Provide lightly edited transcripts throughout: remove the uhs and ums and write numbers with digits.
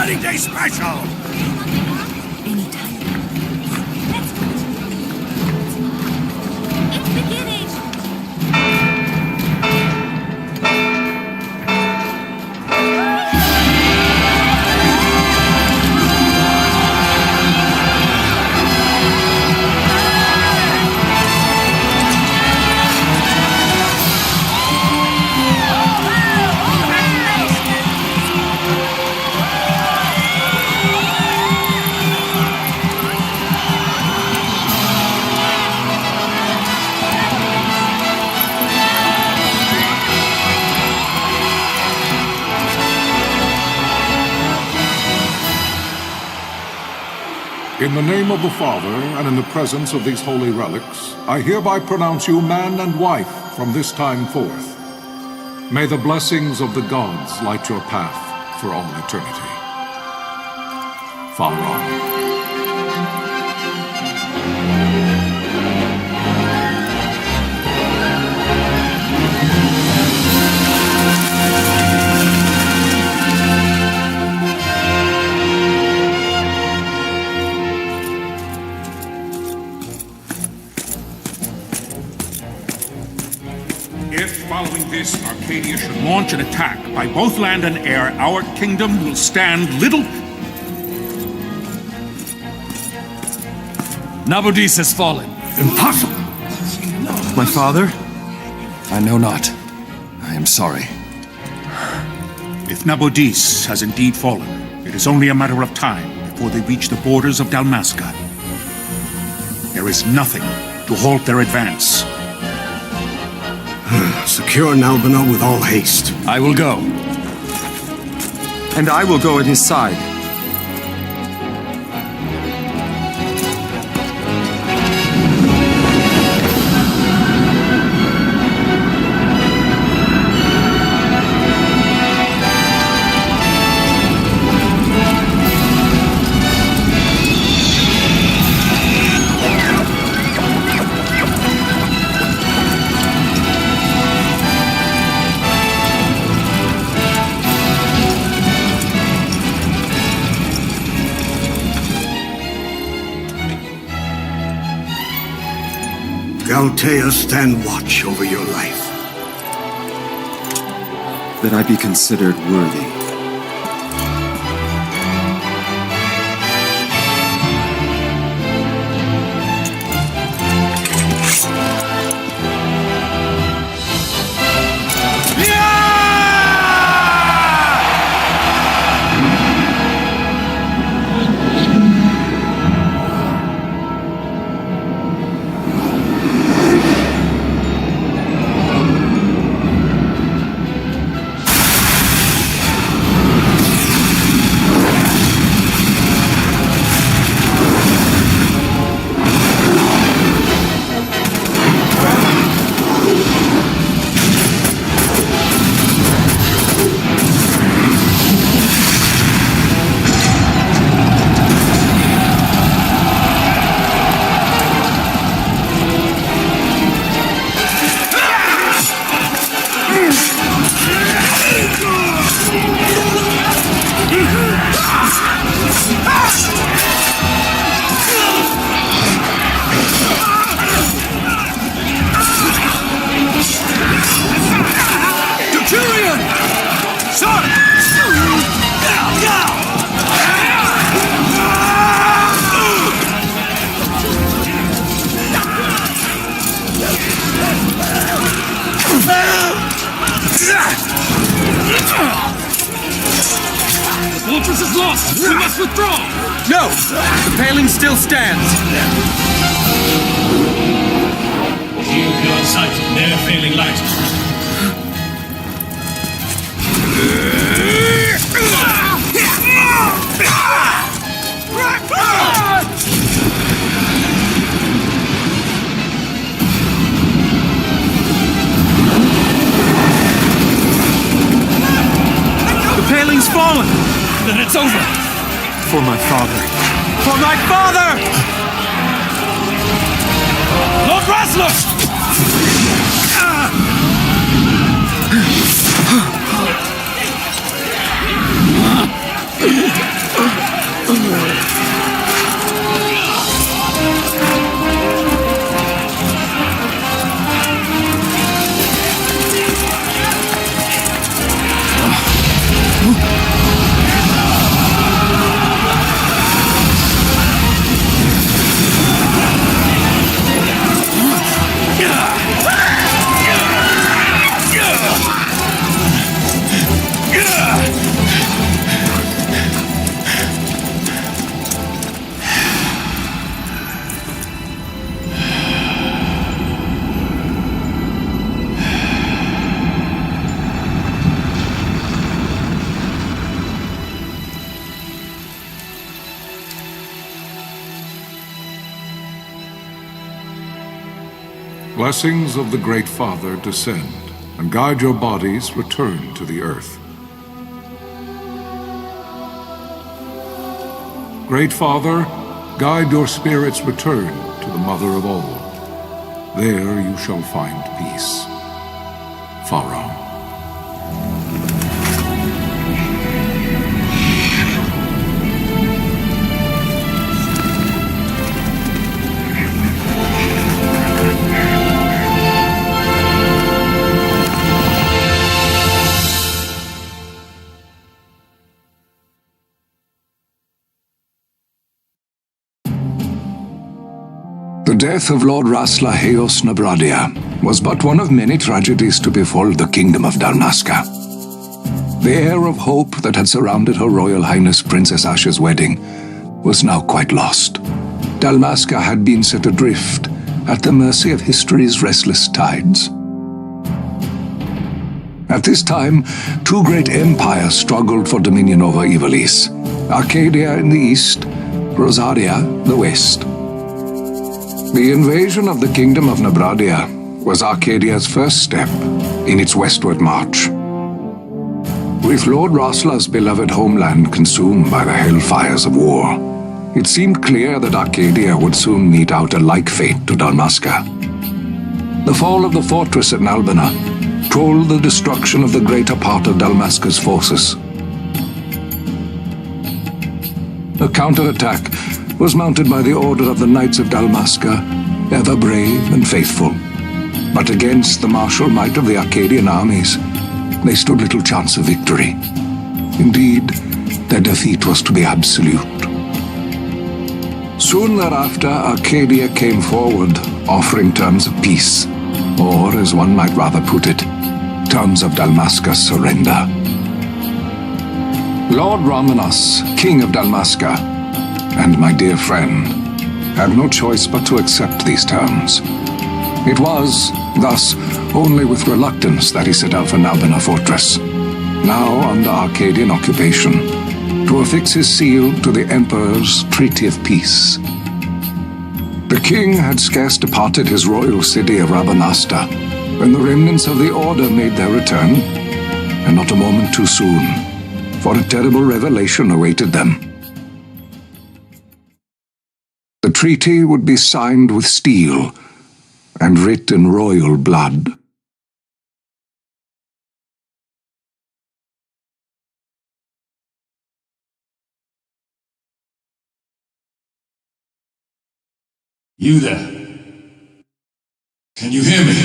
Wedding Day Special! Anytime. It's beginning! In the name of the Father, and in the presence of these holy relics, I hereby pronounce you man and wife from this time forth. May the blessings of the gods light your path for all eternity. Far on. If, following this, Arcadia should launch an attack by both land and air, our kingdom will stand little... Nabudis has fallen. Impossible! My father? I know not. I am sorry. If Nabudis has indeed fallen, it is only a matter of time before they reach the borders of Dalmasca. There is nothing to halt their advance. Secure Nalbina with all haste. I will go. And I will go at his side. Galtea, stand watch over your life. That I be considered worthy. The fortress is lost! We must withdraw! No! The paling still stands! Shield beyond sight, near failing light. The paling's fallen! Then it's over! For my father! For my father! Lord Rasler! Blessings of the Great Father descend, and guide your bodies return to the earth. Great Father, guide your spirits return to the Mother of all. There you shall find peace. Pharaoh. The death of Lord Rasla Heos Nabradia was but one of many tragedies to befall the kingdom of Dalmasca. The air of hope that had surrounded Her Royal Highness Princess Asha's wedding was now quite lost. Dalmasca had been set adrift at the mercy of history's restless tides. At this time, two great empires struggled for dominion over Ivalice: Arcadia in the east, Rosaria the west. The invasion of the Kingdom of Nabradia was Arcadia's first step in its westward march. With Lord Rasla's beloved homeland consumed by the hellfires of war, it seemed clear that Arcadia would soon mete out a like fate to Dalmasca. The fall of the fortress at Nalbina told the destruction of the greater part of Dalmasca's forces. A counterattack was mounted by the order of the Knights of Dalmasca, ever brave and faithful. But against the martial might of the Arcadian armies, they stood little chance of victory. Indeed, their defeat was to be absolute. Soon thereafter, Arcadia came forward, offering terms of peace, or, as one might rather put it, terms of Dalmasca's surrender. Lord Ramanas, King of Dalmasca, and my dear friend, had no choice but to accept these terms. It was, thus, only with reluctance that he set out for Nalbina Fortress, now under Arcadian occupation, to affix his seal to the Emperor's Treaty of Peace. The king had scarce departed his royal city of Rabanasta when the remnants of the Order made their return, and not a moment too soon, for a terrible revelation awaited them. The treaty would be signed with steel and writ in royal blood. You there? Can you hear me?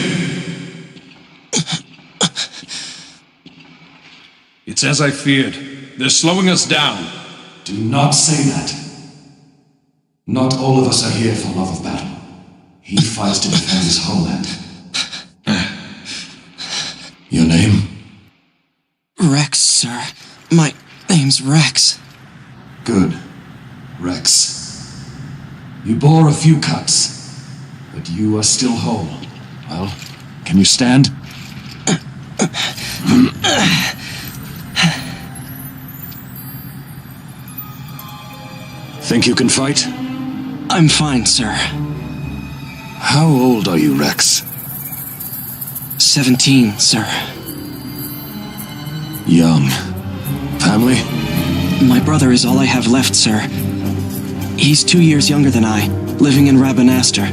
It's as I feared. They're slowing us down. Do not say that. Not all of us are here for love of battle. He fights to defend his homeland. Your name? Rex, sir. My name's Rex. Good. Rex. You bore a few cuts, but you are still whole. Well, can you stand? Think you can fight? I'm fine, sir. How old are you, Rex? 17, sir. Young. Family? My brother is all I have left, sir. He's 2 years younger than I, living in Rabanastre.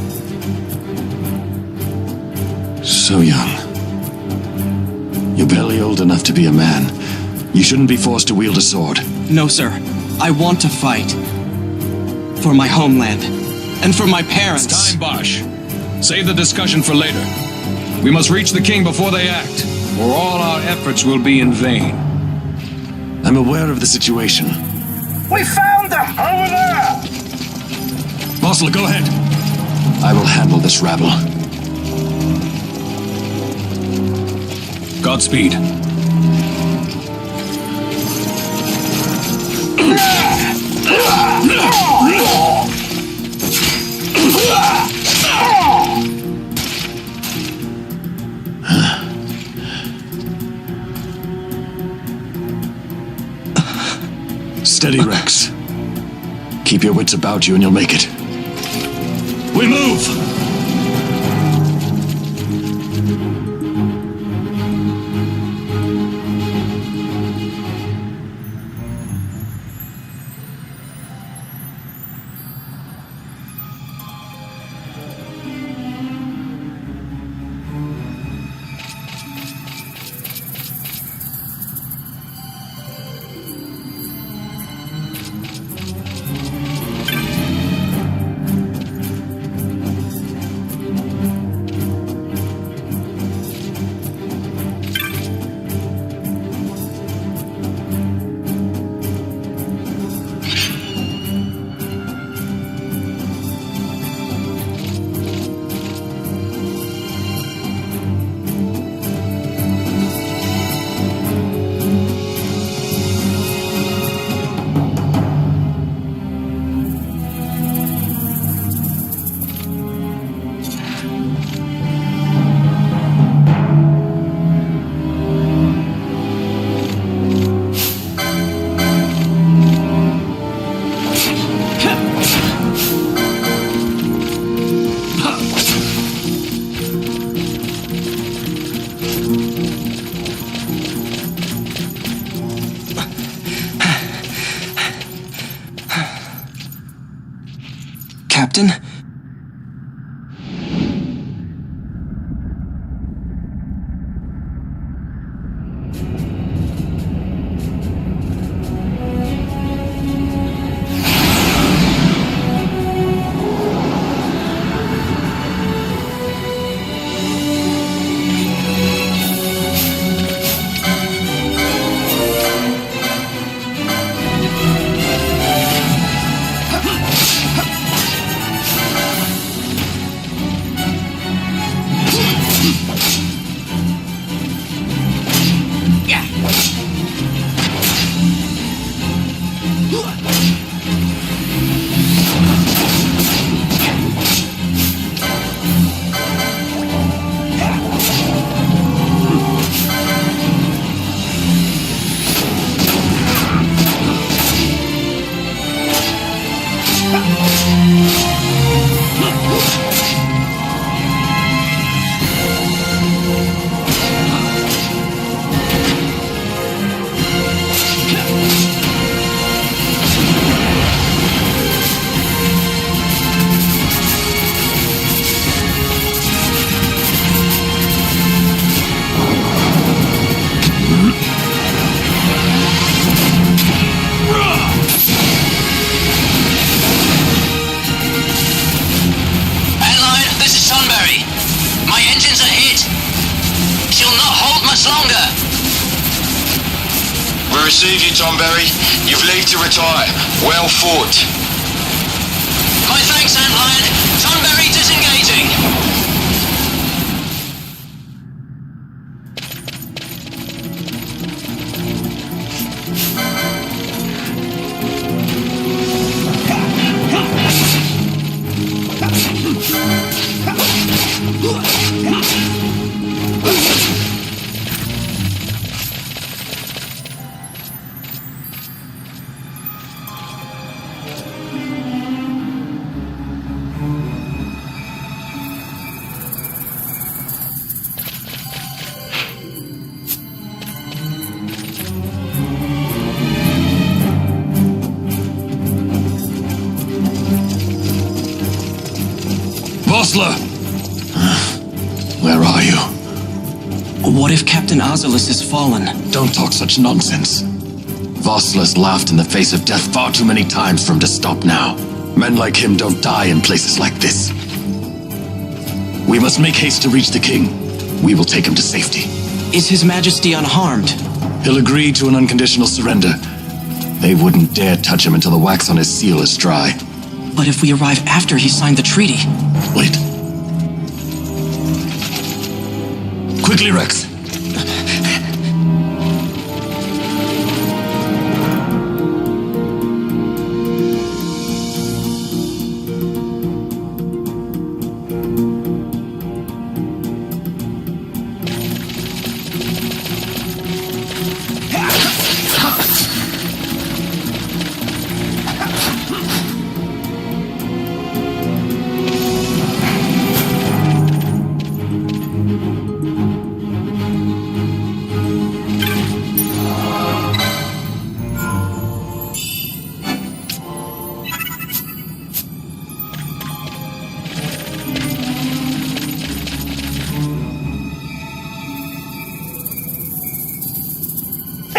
So young. You're barely old enough to be a man. You shouldn't be forced to wield a sword. No, sir. I want to fight. For my homeland. And for my parents. It's time, Bosch. Save the discussion for later. We must reach the king before they act, or all our efforts will be in vain. I'm aware of the situation. We found them! Over there! Bosler, go ahead. I will handle this rabble. Godspeed. Steady, Rex. Keep your wits about you and you'll make it. We move! Captain? Receive you, Tomberry. You've leave to retire. Well fought. My thanks, Antlion. Tomberry disengaging. Bosler! Where are you? What if Captain Oculus has fallen? Don't talk such nonsense. Vossler's laughed in the face of death far too many times for him to stop now. Men like him don't die in places like this. We must make haste to reach the king. We will take him to safety. Is His Majesty unharmed? He'll agree to an unconditional surrender. They wouldn't dare touch him until the wax on his seal is dry. But if we arrive after he signed the treaty... Wait. Quickly, Rex.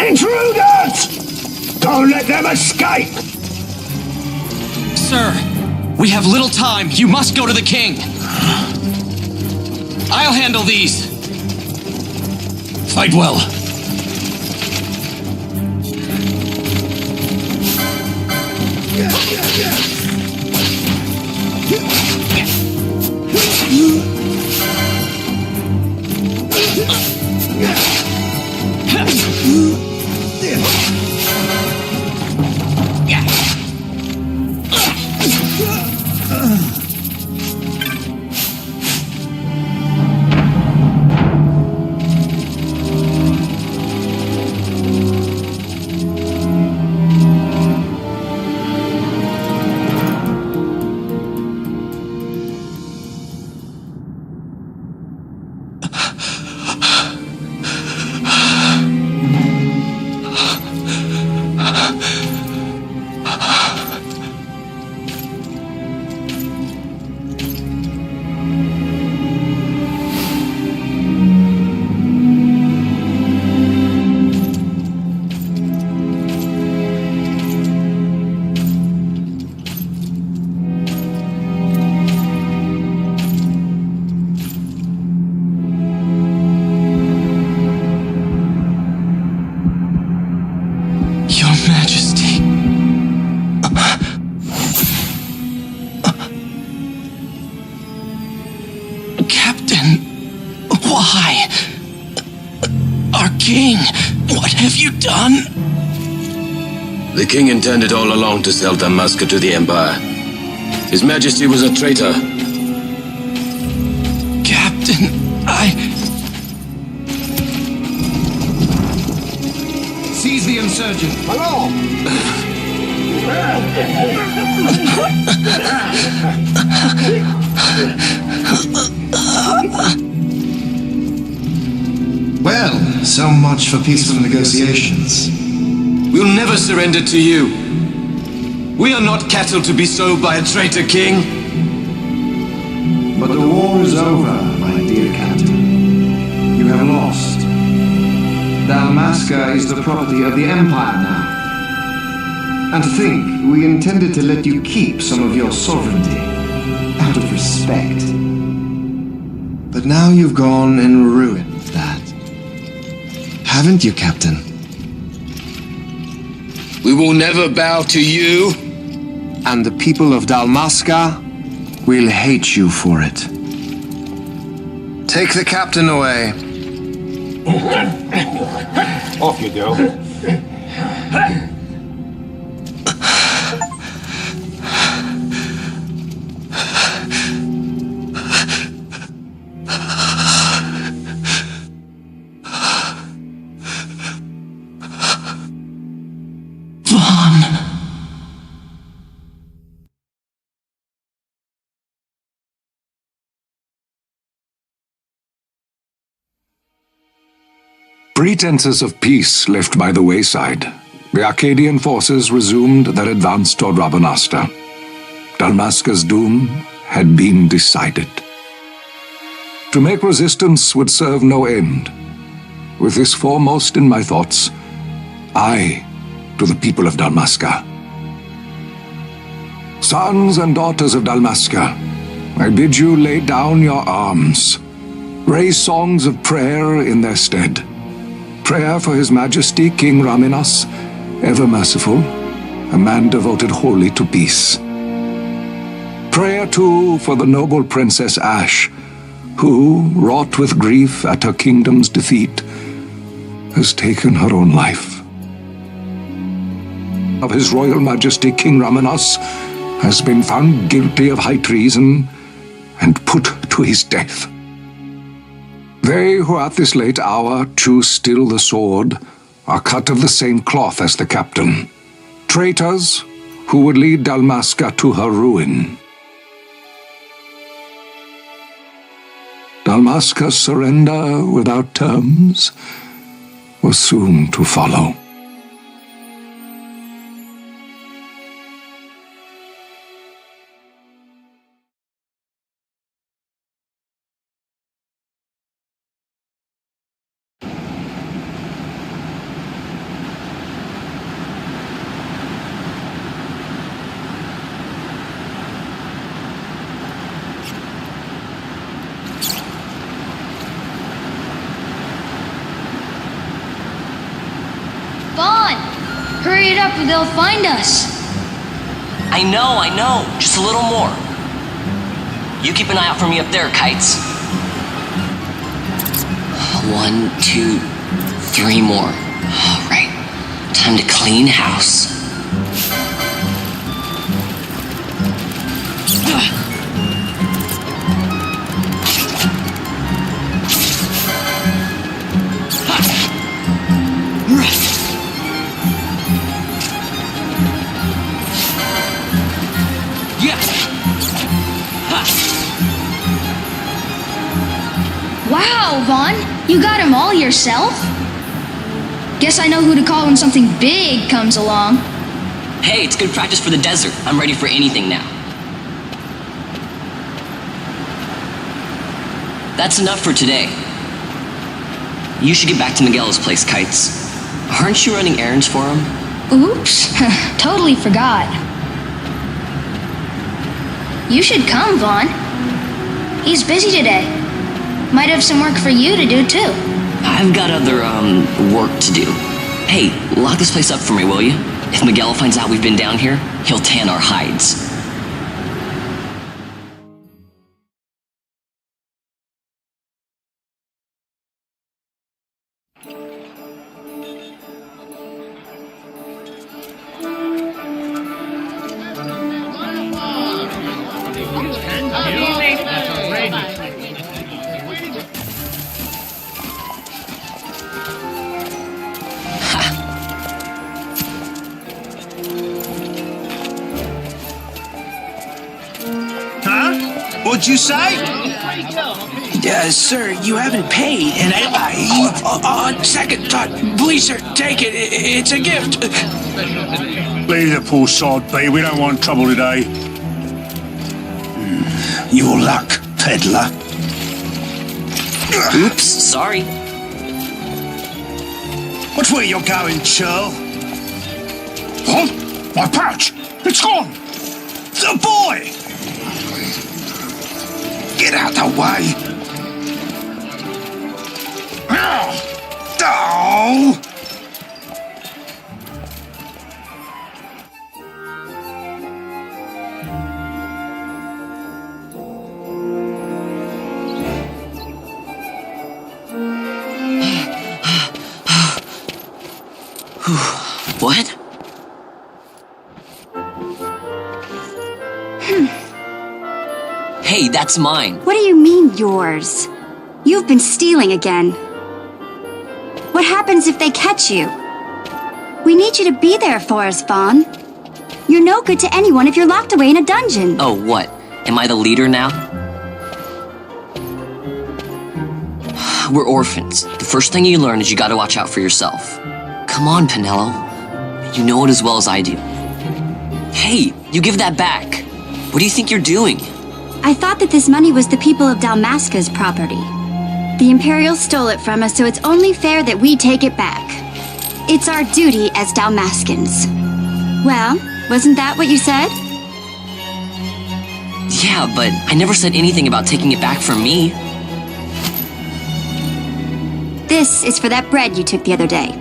Intruders! Don't let them escape! Sir, we have little time. You must go to the king. I'll handle these. Fight well. The king intended all along to sell Damaska to the Empire. His Majesty was a traitor. Captain, Seize the insurgent. Hello! Well, so much for peaceful negotiations. We'll never surrender to you. We are not cattle to be sold by a traitor king. But the war is over, my dear captain. You have lost. Dalmasca is the property of the Empire now. And to think we intended to let you keep some of your sovereignty, out of respect. But now you've gone and ruined that. Haven't you, Captain? We will never bow to you. And the people of Dalmasca will hate you for it. Take the captain away. Off you go. Pretenses of peace left by the wayside, the Arcadian forces resumed their advance toward Rabanasta. Dalmasca's doom had been decided. To make resistance would serve no end. With this foremost in my thoughts, I, to the people of Dalmasca. Sons and daughters of Dalmasca, I bid you lay down your arms. Raise songs of prayer in their stead. Prayer for His Majesty King Raminas, ever merciful, a man devoted wholly to peace. Prayer, too, for the noble Princess Ash, who, wrought with grief at her kingdom's defeat, has taken her own life. Of His Royal Majesty King Raminas has been found guilty of high treason and put to his death. They who at this late hour choose still the sword are cut of the same cloth as the captain. Traitors who would lead Dalmasca to her ruin. Dalmasca's surrender without terms was soon to follow. Hurry it up or they'll find us. I know. Just a little more. You keep an eye out for me up there, Kites. 1, 2, 3 more. All right. Time to clean house. Wow, Vaughn, you got them all yourself? Guess I know who to call when something big comes along. Hey, it's good practice for the desert. I'm ready for anything now. That's enough for today. You should get back to Miguel's place, Kites. Aren't you running errands for him? Oops, totally forgot. You should come, Vaughn. He's busy today. Might have some work for you to do, too. I've got other, work to do. Hey, lock this place up for me, will you? If Miguel finds out we've been down here, he'll tan our hides. What'd you say? Sir, you haven't paid, and on second thought, please, sir, take it. It's a gift. Leave the poor sod be. We don't want trouble today. Your luck, peddler. Oops, sorry. Watch where you're going, churl. What? My pouch! It's gone! The boy! Get out the way! Oh! What? Hey, that's mine. What do you mean, yours? You've been stealing again. What happens if they catch you? We need you to be there for us, Vaughn. You're no good to anyone if you're locked away in a dungeon. Oh, what? Am I the leader now? We're orphans. The first thing you learn is you gotta watch out for yourself. Come on, Pinello. You know it as well as I do. Hey, you give that back. What do you think you're doing? I thought that this money was the people of Dalmasca's property. The Imperials stole it from us, so it's only fair that we take it back. It's our duty as Dalmascans. Well, wasn't that what you said? Yeah, but I never said anything about taking it back from me. This is for that bread you took the other day.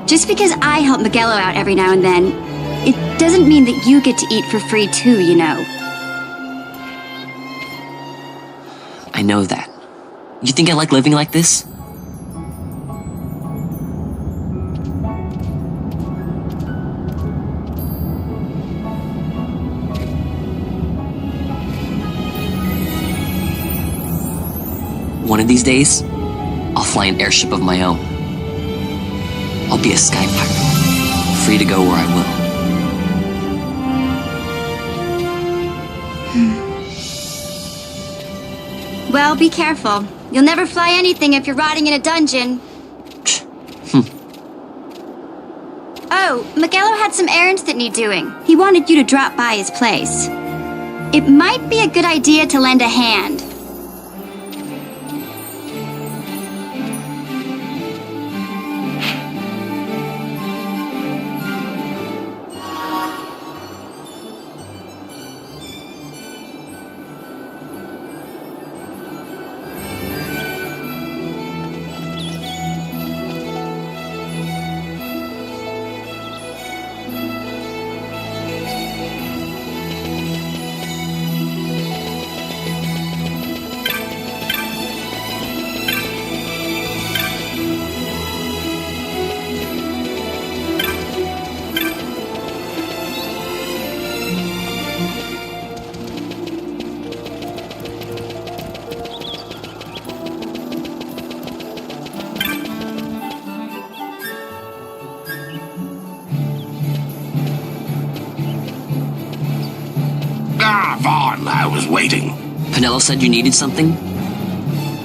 Just because I help Miguelo out every now and then, it doesn't mean that you get to eat for free too, you know. I know that. You think I like living like this? One of these days, I'll fly an airship of my own. I'll be a sky pirate, free to go where I will. Well, be careful. You'll never fly anything if you're rotting in a dungeon. Oh, Miguelo had some errands that need doing. He wanted you to drop by his place. It might be a good idea to lend a hand. Vaughn, I was waiting. Pinello said you needed something?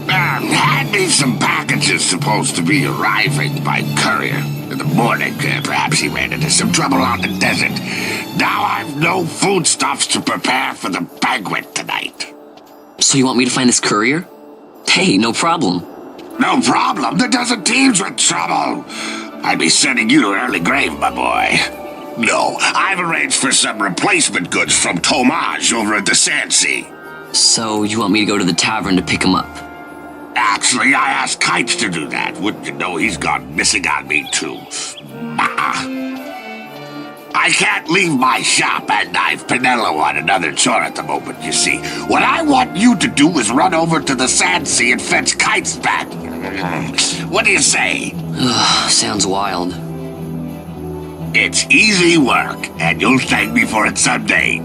Had me some packages supposed to be arriving by courier. In the morning, perhaps he ran into some trouble on the desert. Now I've no foodstuffs to prepare for the banquet tonight. So you want me to find this courier? Hey, no problem. No problem. The desert teems with trouble. I'd be sending you to an early grave, my boy. No, I've arranged for some replacement goods from Tomage over at the Sandsea. So you want me to go to the tavern to pick him up? Actually, I asked Kites to do that. Wouldn't you know he's gone missing on me, too. I can't leave my shop, and I've Pinello on another chore at the moment, you see. What I want you to do is run over to the Sandsea and fetch Kites back. What do you say? Sounds wild. It's easy work, and you'll thank me for it someday.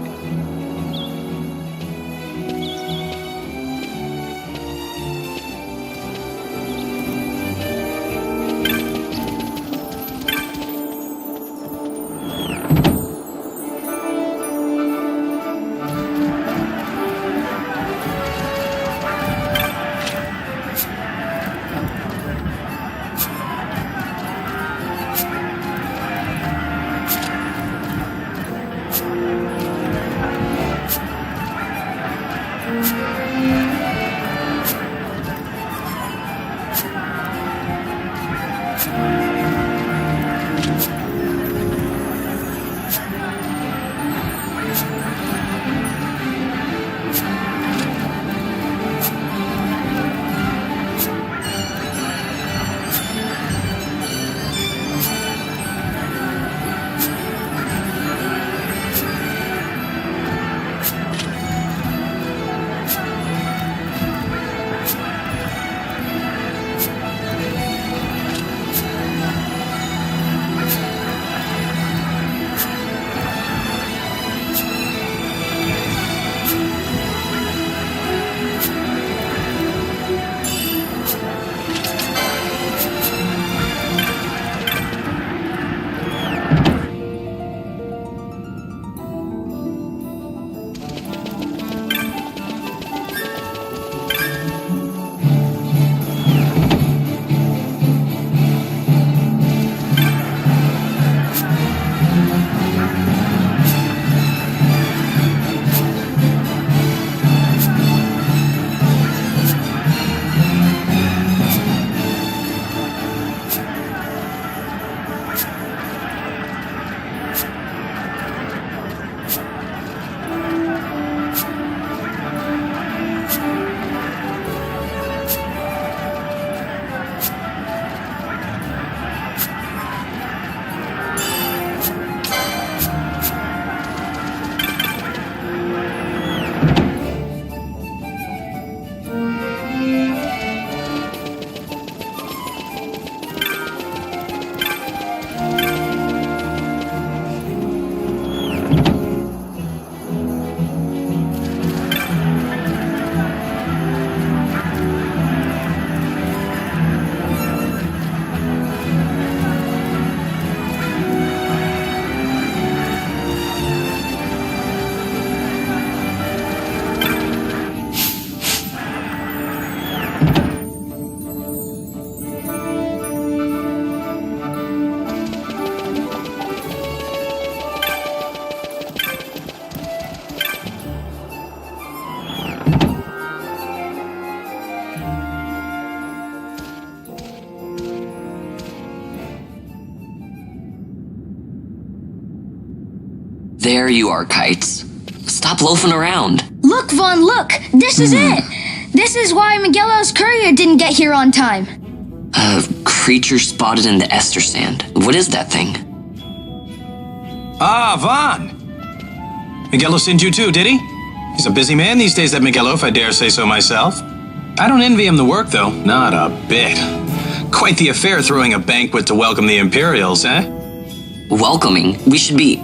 There you are, Kites. Stop loafing around. Look, Vaughn, look! This is it! This is why Miguelo's courier didn't get here on time. A creature spotted in the ester sand. What is that thing? Ah, Vaughn! Miguelo sent you too, did he? He's a busy man these days, that Miguelo, if I dare say so myself. I don't envy him the work, though. Not a bit. Quite the affair throwing a banquet to welcome the Imperials, eh? Welcoming? We should be...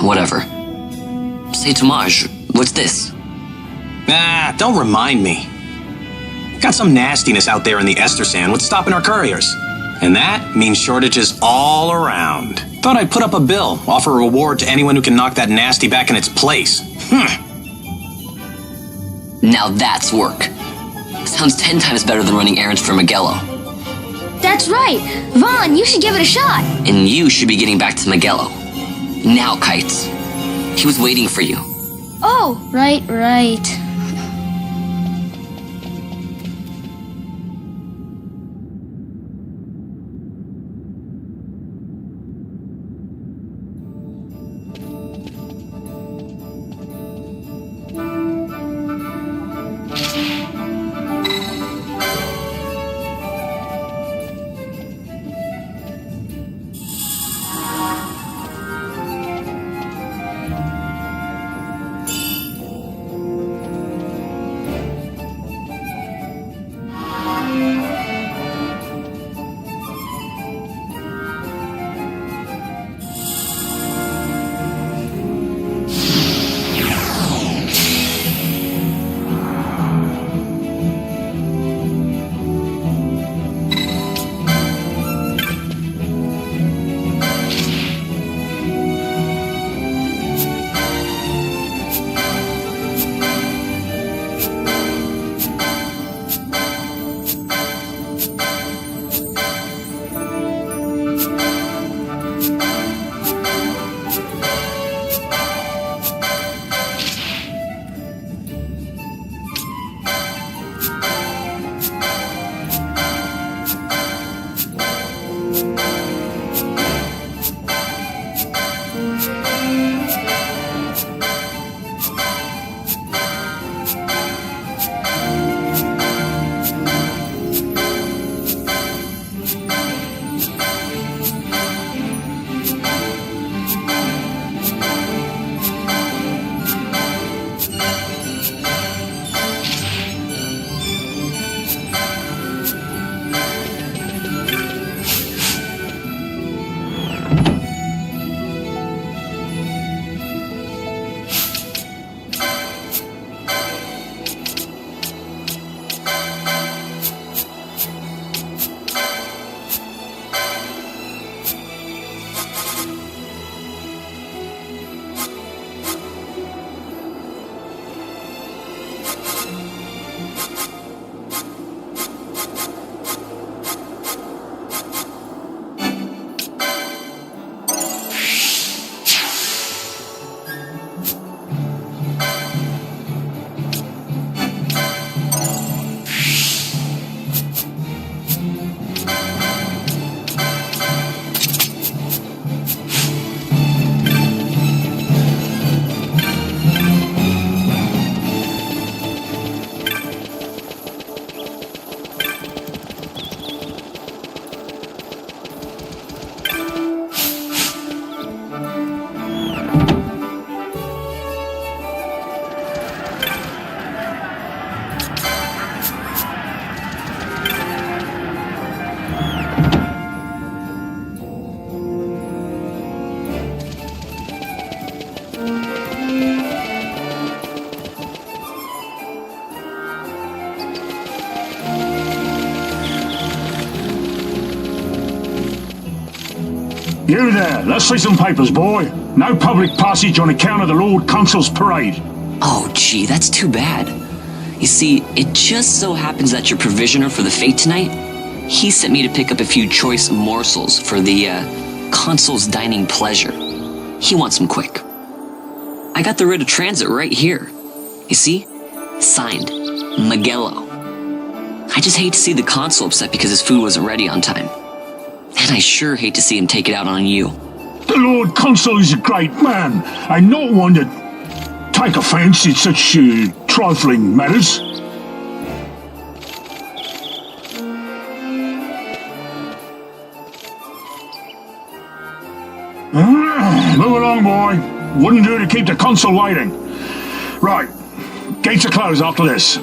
whatever. Say, Tomaj, what's this? Ah, don't remind me. Got some nastiness out there in the ester sand. What's stopping our couriers? And that means shortages all around. Thought I'd put up a bill, offer a reward to anyone who can knock that nasty back in its place. Now that's work. Sounds 10 times better than running errands for Miguelo. That's right. Vaughn, you should give it a shot. And you should be getting back to Miguelo. Now, Kites. He was waiting for you. Oh, right. You there, let's see some papers, boy. No public passage on account of the Lord Consul's parade. Oh, gee, that's too bad. You see, it just so happens that your provisioner for the fete tonight, he sent me to pick up a few choice morsels for the, Consul's dining pleasure. He wants them quick. I got the writ of transit right here. You see? Signed, Miguelo. I just hate to see the Consul upset because his food wasn't ready on time. And I sure hate to see him take it out on you. The Lord Consul is a great man, and not one to take offence in such trifling matters. Move along, boy. Wouldn't do to keep the consul waiting. Right. Gates are closed after this.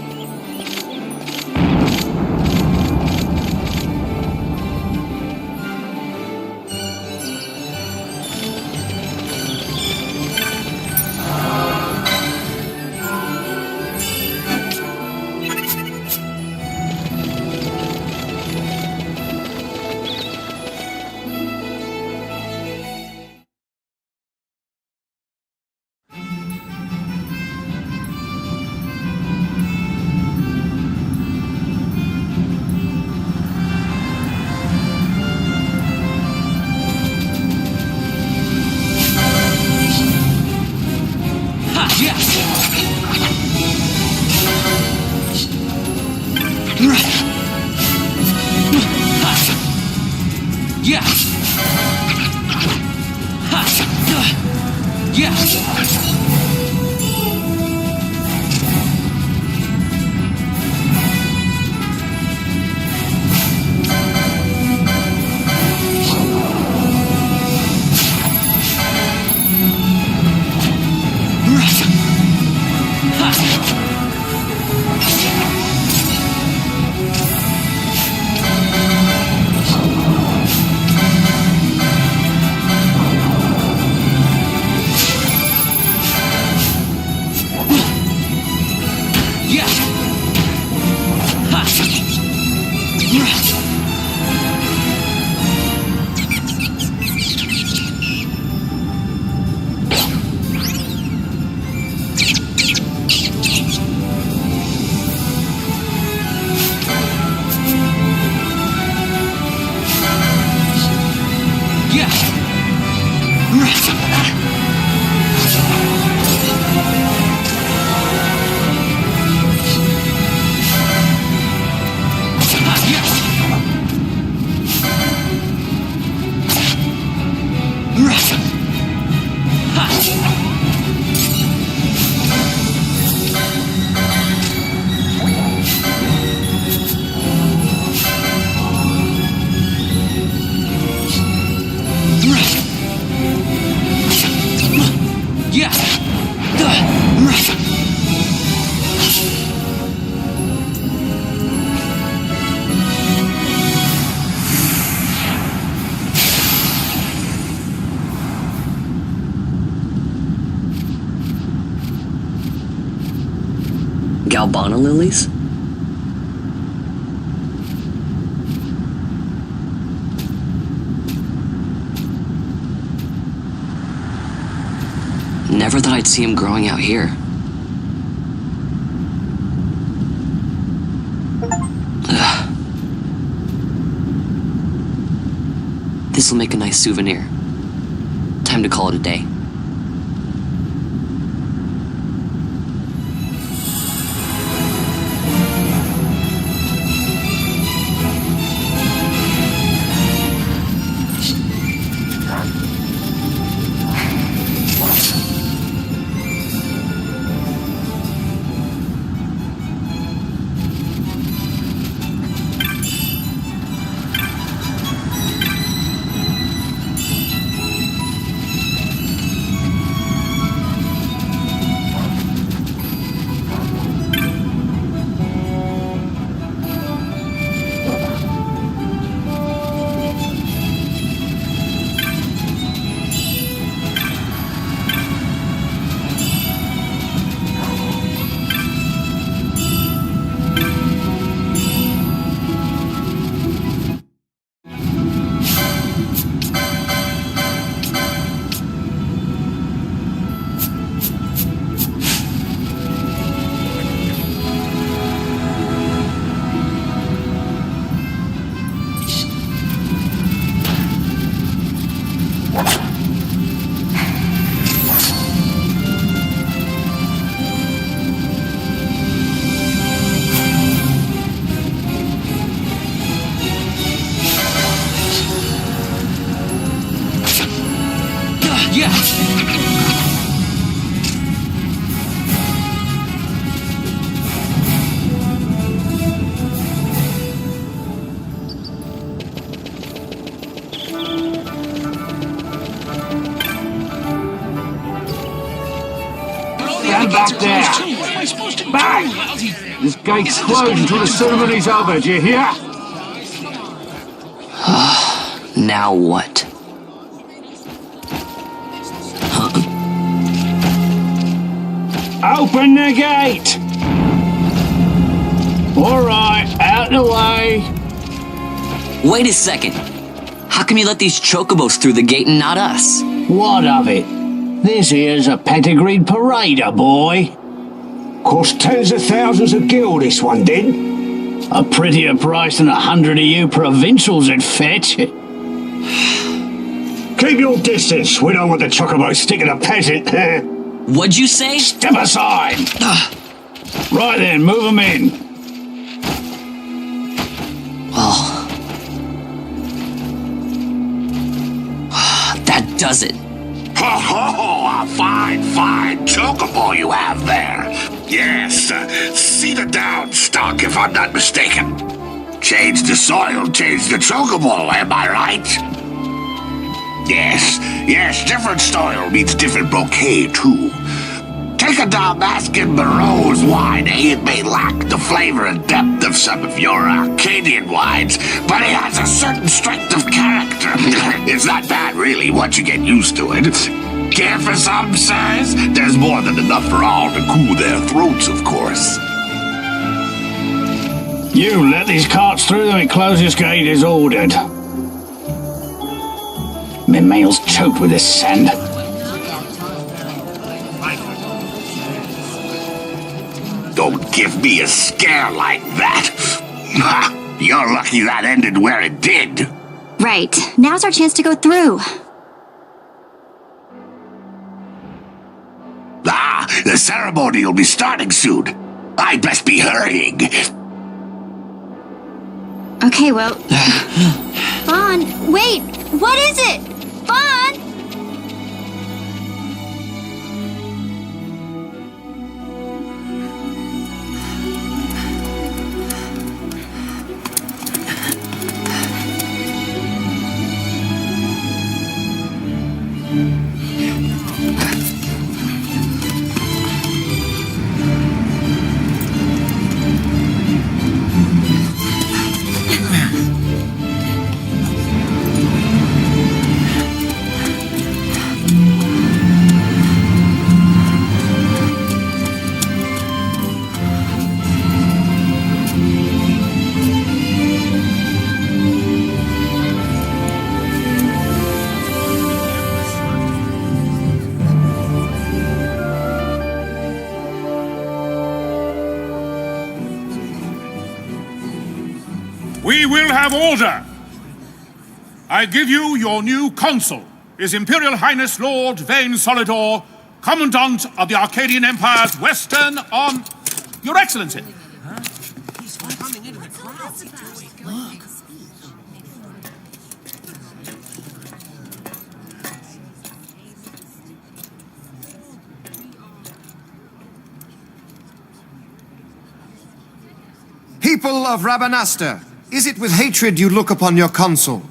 Galbana lilies? Never thought I'd see him growing out here. Ugh. This'll make a nice souvenir. Time to call it a day. back there! Back! This gate's closed until the ceremony's over, do you hear? Now what? Open the gate! Alright, out the way. Wait a second. How come you let these chocobos through the gate and not us? What of it? This here's a pedigreed parader, boy. Cost tens of thousands of gil, this one did. A prettier price than 100 of you provincials would fetch. Keep your distance. We don't want the chocobo sticking a peasant. What'd you say? Step aside. Right then, move them in. Well... that does it. Ho ho! A fine chocobo you have there. Yes, cedar down stock if I'm not mistaken. Change the soil, change the chocobo, am I right? Yes, different soil means different bouquet too. Take a Dalmascan Barreau's wine, it may lack the flavor and depth of some of your Arcadian wines, but it has a certain strength of character. It's not bad, really, once you get used to it. Care for some, sirs? There's more than enough for all to cool their throats, of course. You let these carts through when closest gate is ordered. My mail's choked with this sand. Don't give me a scare like that. You're lucky that ended where it did. Right. Now's our chance to go through. The ceremony will be starting soon. I'd best be hurrying. Okay, well... Vaughn, wait! What is it? Vaughn! We will have order. I give you your new consul, His Imperial Highness Lord Vane Solidor, Commandant of the Arcadian Empire's Western Your Excellency. He's coming into the crowd. Look. People of Rabanastre, is it with hatred you look upon your consul?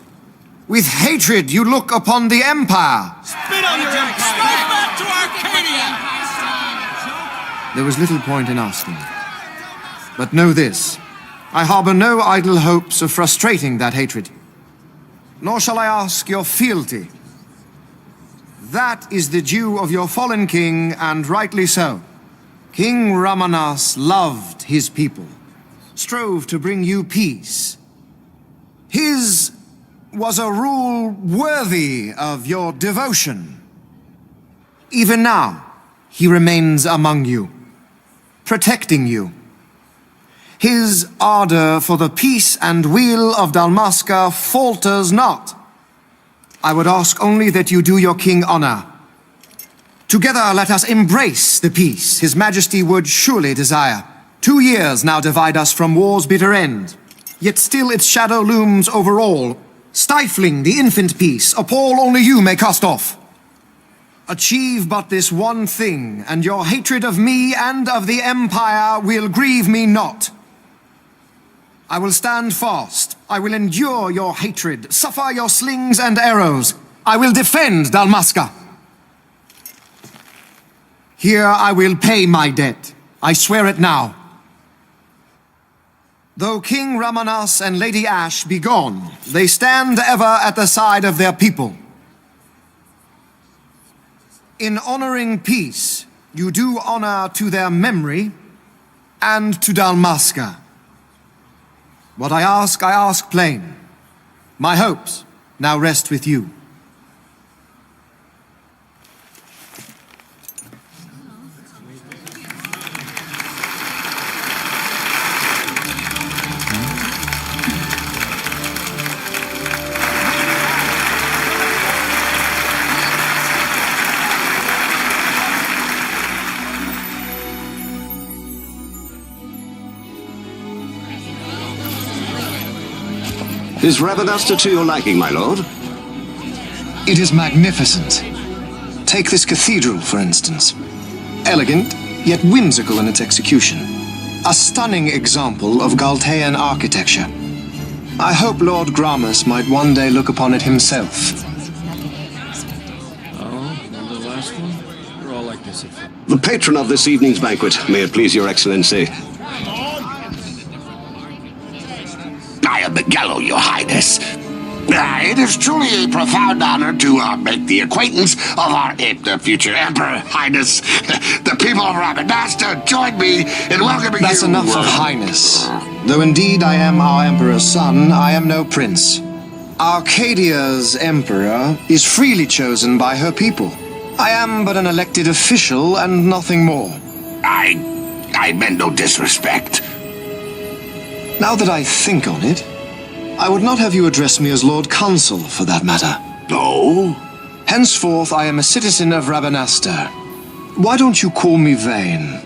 With hatred you look upon the Empire? Spit on your empire! Go back to Arcadia! There was little point in asking. But know this, I harbor no idle hopes of frustrating that hatred. Nor shall I ask your fealty. That is the due of your fallen king, and rightly so. King Ramanas loved his people, strove to bring you peace. His was a rule worthy of your devotion. Even now, he remains among you, protecting you. His ardor for the peace and weal of Dalmasca falters not. I would ask only that you do your king honor. Together let us embrace the peace His Majesty would surely desire. 2 years now divide us from war's bitter end, yet still its shadow looms over all, stifling the infant peace a pall only you may cast off. Achieve but this one thing, and your hatred of me and of the Empire will grieve me not. I will stand fast. I will endure your hatred, suffer your slings and arrows. I will defend Dalmasca. Here I will pay my debt. I swear it now. Though King Ramanas and Lady Ash be gone, they stand ever at the side of their people. In honoring peace, you do honor to their memory and to Dalmasca. What I ask plain. My hopes now rest with you. Is Rabanasta to your liking, my lord? It is magnificent. Take this cathedral, for instance. Elegant, yet whimsical in its execution. A stunning example of Galtean architecture. I hope Lord Gramus might one day look upon it himself. The patron of this evening's banquet, may it please your excellency. I am Miguelo, your highness. It is truly a profound honor to make the acquaintance of our future emperor, highness. The people of Rabanasta join me in welcoming you. That's enough of highness. Though indeed I am our emperor's son, I am no prince. Arcadia's emperor is freely chosen by her people. I am but an elected official and nothing more. I meant no disrespect. Now that I think on it, I would not have you address me as Lord Consul, for that matter. No? Henceforth, I am a citizen of Rabanasta. Why don't you call me Vane?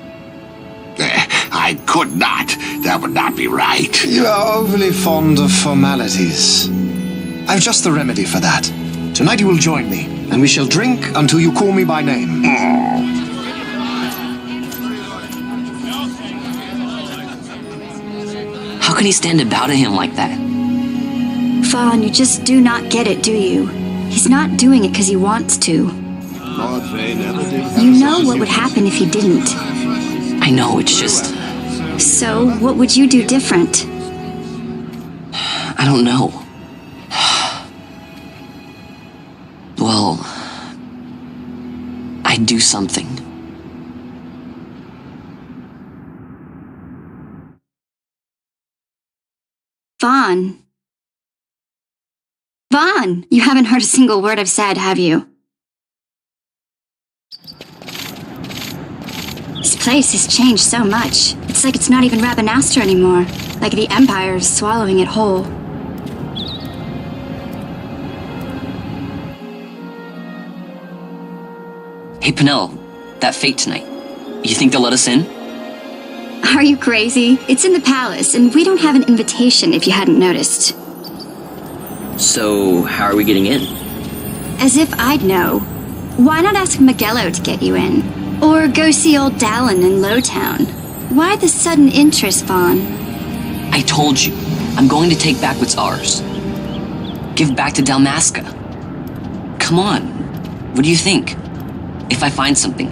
I could not. That would not be right. You are overly fond of formalities. I've just the remedy for that. Tonight you will join me, and we shall drink until you call me by name. How can he stand about to him like that? Fawn, you just do not get it, do you? He's not doing it because he wants to. You know what would happen if he didn't. I know, it's just... So, what would you do different? I don't know. Well... I'd do something. Vaughn. Vaughn! You haven't heard a single word I've said, have you? This place has changed so much. It's like it's not even Rabanasta anymore. Like the Empire is swallowing it whole. Hey, Penel, that fete tonight. You think they'll let us in? Are you crazy? It's in the palace, and we don't have an invitation if you hadn't noticed. So, how are we getting in? As if I'd know. Why not ask Miguelo to get you in? Or go see old Dallin in Lowtown? Why the sudden interest, Vaughn? I told you, I'm going to take back what's ours. Give back to Dalmasca. Come on, what do you think? If I find something,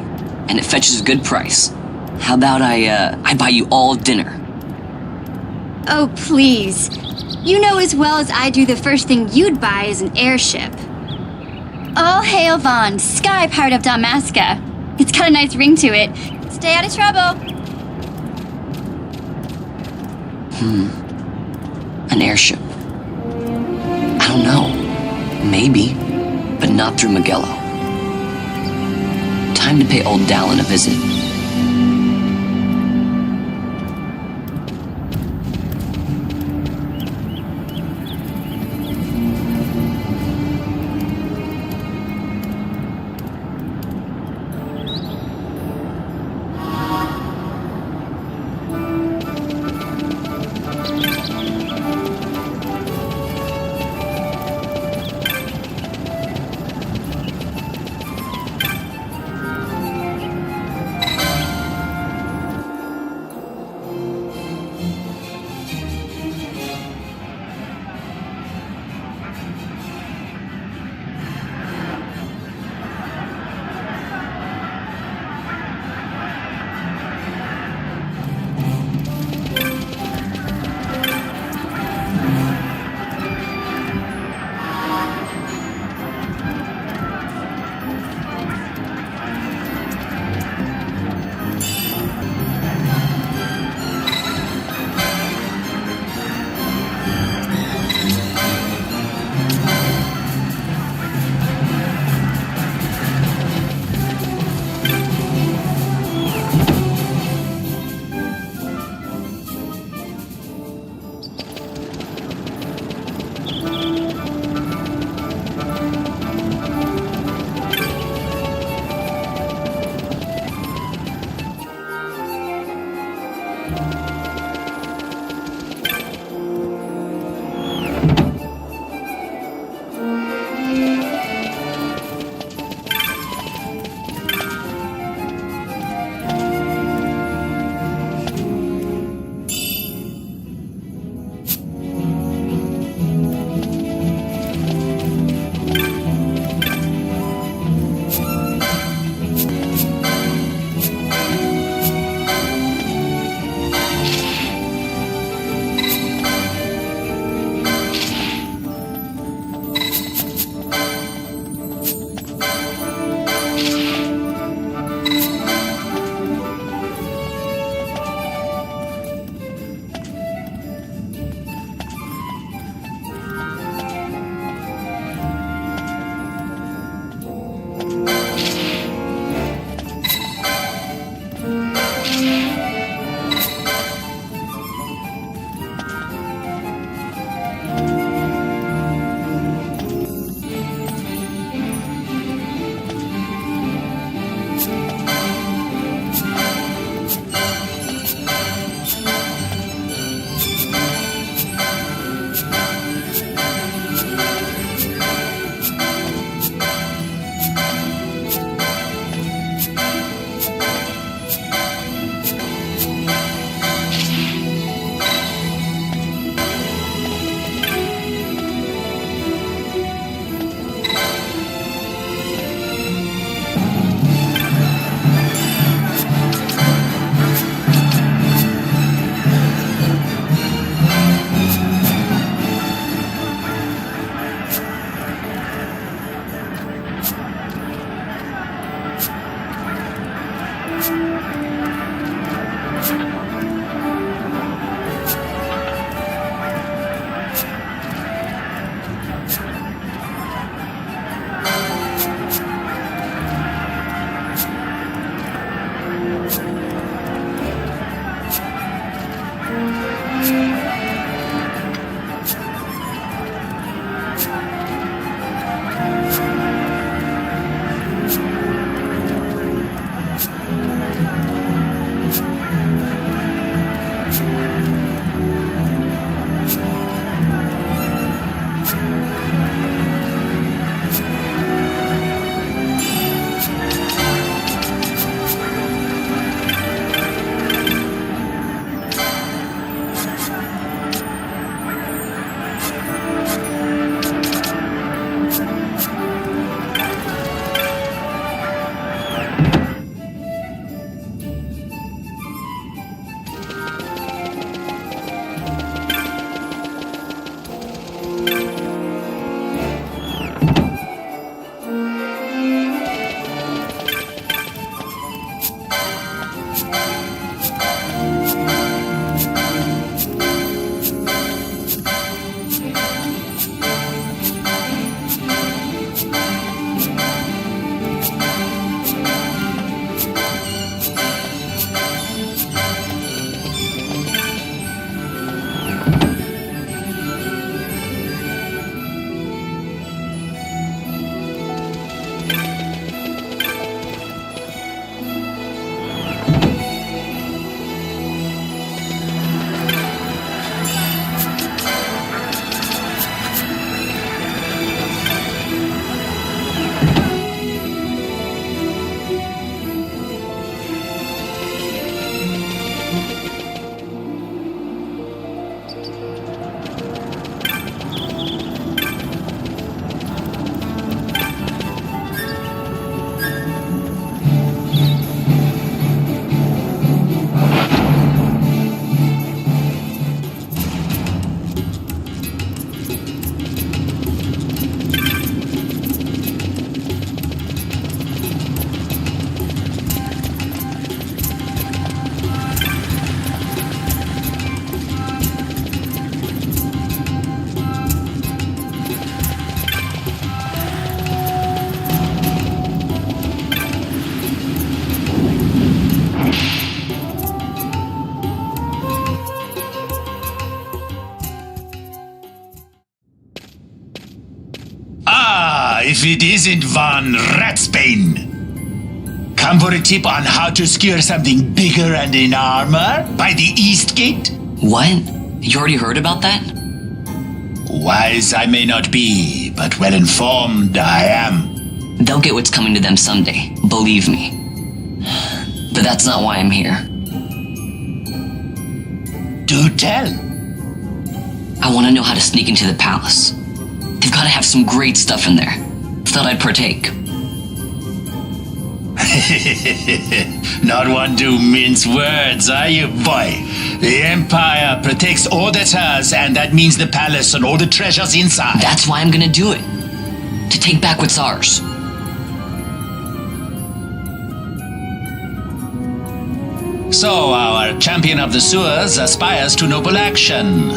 and it fetches a good price, how about I buy you all dinner? Oh, please. You know as well as I do the first thing you'd buy is an airship. All hail Vaughn, sky pirate of Dalmasca. It's got a nice ring to it. Stay out of trouble. An airship. I don't know. Maybe, but not through Miguelo. Time to pay old Dallin a visit. If it isn't Von Ratsbane! Come for a tip on how to secure something bigger and in armor by the East Gate? What? You already heard about that? Wise I may not be, but well informed I am. They'll get what's coming to them someday, believe me. But that's not why I'm here. Do tell. I want to know how to sneak into the palace. They've got to have some great stuff in there. Thought I'd partake. Not one to mince words, are you, boy? The Empire protects all that's hers, and that means the palace and all the treasures inside. That's why I'm gonna do it. To take back what's ours. So, our champion of the sewers aspires to noble action.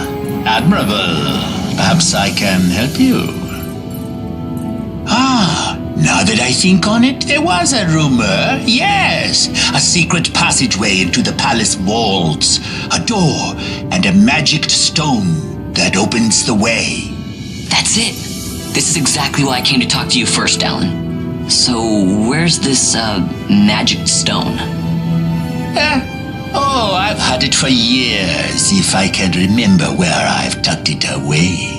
Admirable. Perhaps I can help you. Now that I think on it, there was a rumor. Yes, a secret passageway into the palace walls, a door, and a magic stone that opens the way. That's it. This is exactly why I came to talk to you first, Alan. So, where's this, magic stone? I've had it for years, if I can remember where I've tucked it away.